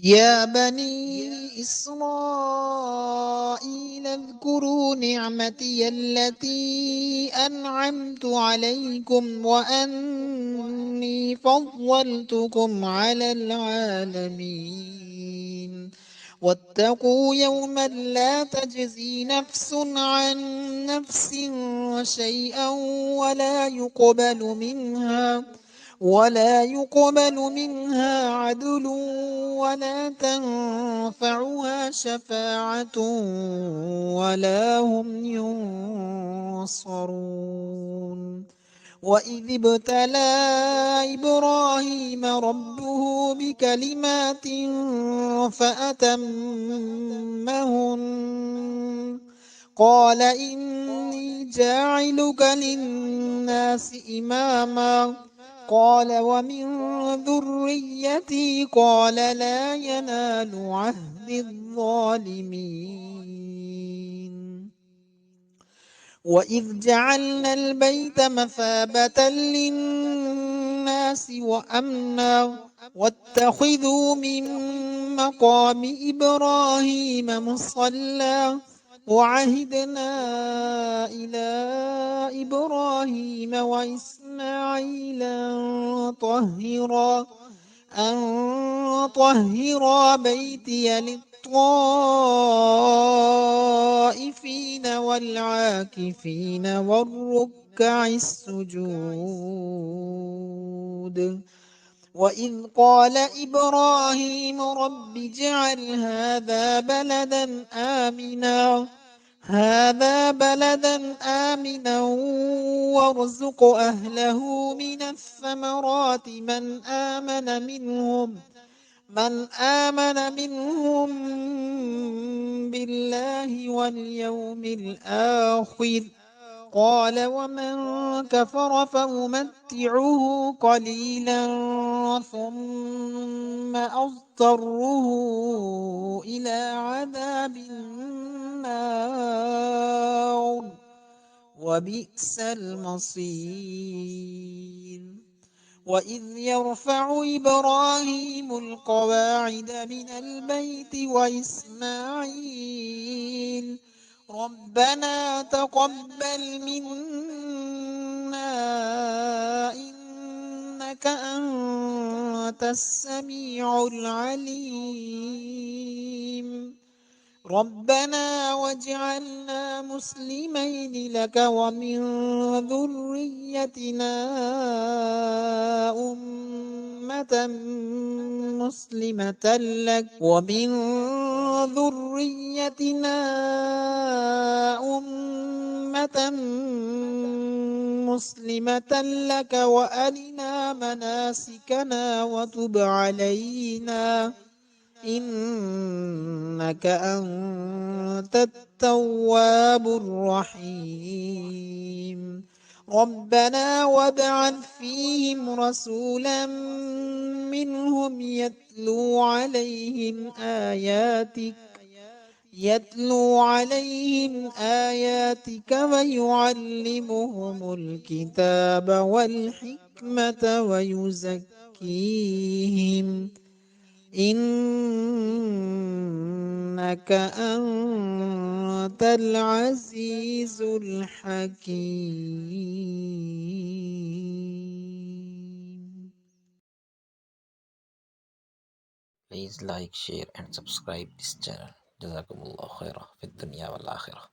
يا بني إسرائيل اذكروا نعمتي التي أنعمت عليكم وأني فضلتكم على العالمين واتقوا يوما لا تجزي نفس عن نفس شيئا ولا يقبل منها عدل ولا تنفعها شفاعة ولا هم ينصرون وإذ ابتلى إبراهيم ربه بكلمات فأتمهن قال إني جاعلك للناس إماما قال ومن ذريتي قال لا ينال عهد الظالمين وإذ جعلنا البيت مثابة للناس وأمنا واتخذوا من مقام إبراهيم مصلى وعهدنا إلى إبراهيم وإسماعيل أن طهرا بيتي للطائفين والعاكفين والركع السجود وإذ قال إبراهيم رب اجعل هذا بلدا آمنا وارزق أهله من الثمرات من آمن منهم بالله واليوم الآخر قال ومن كفر فأمتعه قليلا ثم أضطره إلى عذاب النار وبئس المصير وإذ يرفع إبراهيم القواعد من البيت وإسماعيل ربنا تقبل منا إنك أنت السميع العليم ربنا واجعلنا مسلمين لك ومن ذريتنا أمة مسلمة لك وأرنا مناسكنا وتب علينا إنك أنت التواب الرحيم ربنا وابعث فيهم رسولا منهم يتلو عليهم آياتك ويعلمهم الكتاب والحكمة ويزكيهم إنك أنت العزيز الحكيم. Please like, share and subscribe this channel. Jazakumullah khairah في الدنيا والآخرة.